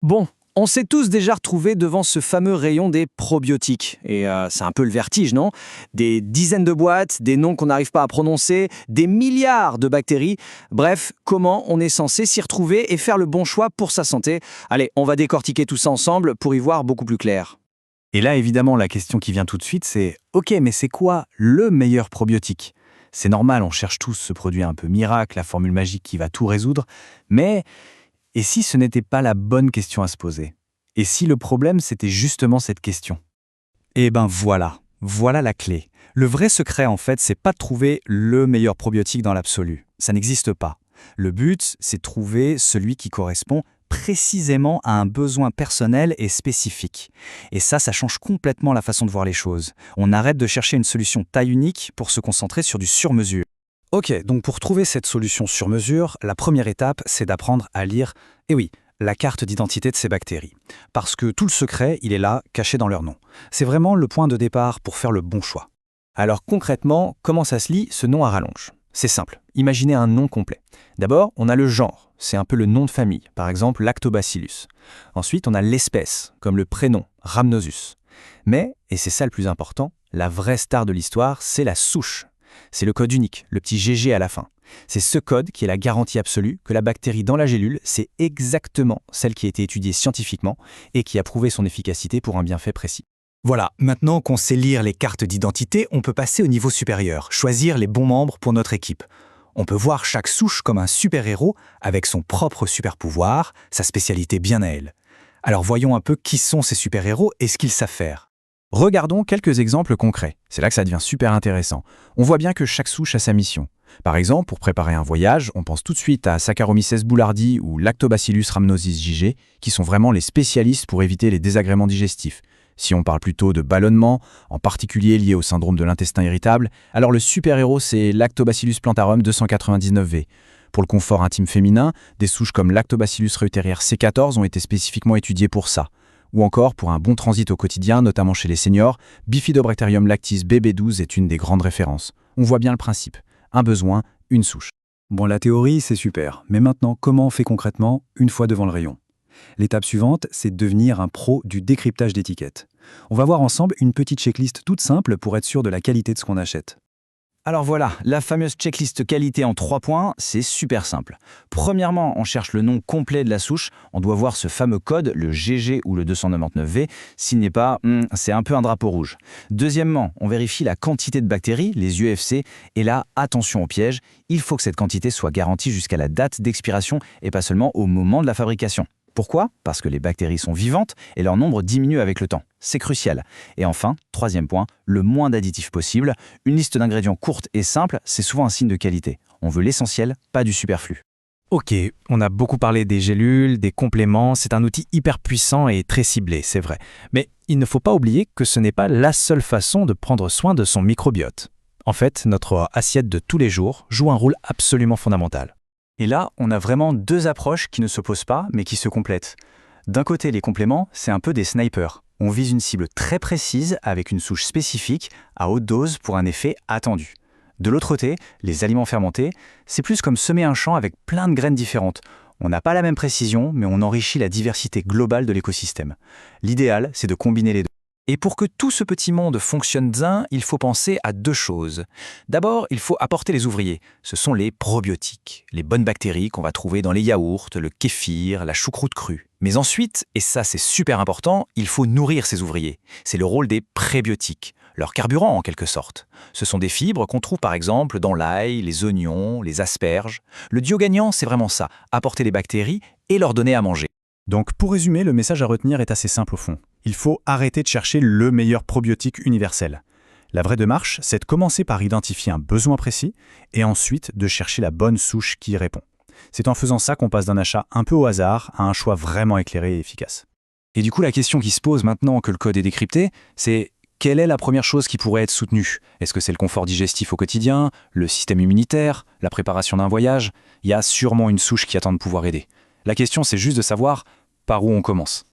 Bon, on s'est tous déjà retrouvés devant ce fameux rayon des probiotiques. Et c'est un peu le vertige, non? Des dizaines de boîtes, des noms qu'on n'arrive pas à prononcer, des milliards de bactéries. Bref, comment on est censé s'y retrouver et faire le bon choix pour sa santé? Allez, on va décortiquer tout ça ensemble pour y voir beaucoup plus clair. Et là, évidemment, la question qui vient tout de suite, c'est OK, mais c'est quoi le meilleur probiotique? C'est normal, on cherche tous ce produit un peu miracle, la formule magique qui va tout résoudre, mais et si ce n'était pas la bonne question à se poser? Et si le problème, c'était justement cette question? Eh ben voilà la clé. Le vrai secret, en fait, c'est pas de trouver le meilleur probiotique dans l'absolu. Ça n'existe pas. Le but, c'est de trouver celui qui correspond précisément à un besoin personnel et spécifique. Et ça change complètement la façon de voir les choses. On arrête de chercher une solution taille unique pour se concentrer sur du sur-mesure. Ok, donc pour trouver cette solution sur mesure, la première étape, c'est d'apprendre à lire, la carte d'identité de ces bactéries. Parce que tout le secret, il est là, caché dans leur nom. C'est vraiment le point de départ pour faire le bon choix. Alors concrètement, comment ça se lit ce nom à rallonge? C'est simple, imaginez un nom complet. D'abord, on a le genre, c'est un peu le nom de famille, par exemple Lactobacillus. Ensuite, on a l'espèce, comme le prénom, Rhamnosus. Mais, et c'est ça le plus important, la vraie star de l'histoire, c'est la souche. C'est le code unique, le petit GG à la fin. C'est ce code qui est la garantie absolue que la bactérie dans la gélule, c'est exactement celle qui a été étudiée scientifiquement et qui a prouvé son efficacité pour un bienfait précis. Voilà, maintenant qu'on sait lire les cartes d'identité, on peut passer au niveau supérieur, choisir les bons membres pour notre équipe. On peut voir chaque souche comme un super-héros avec son propre super-pouvoir, sa spécialité bien à elle. Alors voyons un peu qui sont ces super-héros et ce qu'ils savent faire. Regardons quelques exemples concrets. C'est là que ça devient super intéressant. On voit bien que chaque souche a sa mission. Par exemple, pour préparer un voyage, on pense tout de suite à Saccharomyces boulardii ou Lactobacillus rhamnosus JG, qui sont vraiment les spécialistes pour éviter les désagréments digestifs. Si on parle plutôt de ballonnement, en particulier lié au syndrome de l'intestin irritable, alors le super-héros c'est Lactobacillus plantarum 299V. Pour le confort intime féminin, des souches comme Lactobacillus reuterière C14 ont été spécifiquement étudiées pour ça. Ou encore, pour un bon transit au quotidien, notamment chez les seniors, Bifidobacterium lactis BB12 est une des grandes références. On voit bien le principe. Un besoin, une souche. Bon, la théorie, c'est super. Mais maintenant, comment on fait concrètement une fois devant le rayon? L'étape suivante, c'est de devenir un pro du décryptage d'étiquettes. On va voir ensemble une petite checklist toute simple pour être sûr de la qualité de ce qu'on achète. Alors voilà, la fameuse checklist qualité en 3 points, c'est super simple. Premièrement, on cherche le nom complet de la souche, on doit voir ce fameux code, le GG ou le 299V, s'il n'est pas, c'est un peu un drapeau rouge. Deuxièmement, on vérifie la quantité de bactéries, les UFC, et là, attention au piège, il faut que cette quantité soit garantie jusqu'à la date d'expiration et pas seulement au moment de la fabrication. Pourquoi? Parce que les bactéries sont vivantes et leur nombre diminue avec le temps. C'est crucial. Et enfin, troisième point, le moins d'additifs possible. Une liste d'ingrédients courte et simple, c'est souvent un signe de qualité. On veut l'essentiel, pas du superflu. Ok, on a beaucoup parlé des gélules, des compléments, c'est un outil hyper puissant et très ciblé, c'est vrai. Mais il ne faut pas oublier que ce n'est pas la seule façon de prendre soin de son microbiote. En fait, notre assiette de tous les jours joue un rôle absolument fondamental. Et là, on a vraiment deux approches qui ne s'opposent pas, mais qui se complètent. D'un côté, les compléments, c'est un peu des snipers. On vise une cible très précise avec une souche spécifique à haute dose pour un effet attendu. De l'autre côté, les aliments fermentés, c'est plus comme semer un champ avec plein de graines différentes. On n'a pas la même précision, mais on enrichit la diversité globale de l'écosystème. L'idéal, c'est de combiner les deux. Et pour que tout ce petit monde fonctionne bien, il faut penser à deux choses. D'abord, il faut apporter les ouvriers. Ce sont les probiotiques, les bonnes bactéries qu'on va trouver dans les yaourts, le kéfir, la choucroute crue. Mais ensuite, et ça c'est super important, il faut nourrir ces ouvriers. C'est le rôle des prébiotiques, leur carburant en quelque sorte. Ce sont des fibres qu'on trouve par exemple dans l'ail, les oignons, les asperges. Le duo gagnant, c'est vraiment ça, apporter les bactéries et leur donner à manger. Donc pour résumer, le message à retenir est assez simple au fond. Il faut arrêter de chercher le meilleur probiotique universel. La vraie démarche, c'est de commencer par identifier un besoin précis et ensuite de chercher la bonne souche qui y répond. C'est en faisant ça qu'on passe d'un achat un peu au hasard à un choix vraiment éclairé et efficace. Et du coup, la question qui se pose maintenant que le code est décrypté, c'est quelle est la première chose qui pourrait être soutenue? Est-ce que c'est le confort digestif au quotidien, le système immunitaire, la préparation d'un voyage? Il y a sûrement une souche qui attend de pouvoir aider. La question, c'est juste de savoir par où on commence.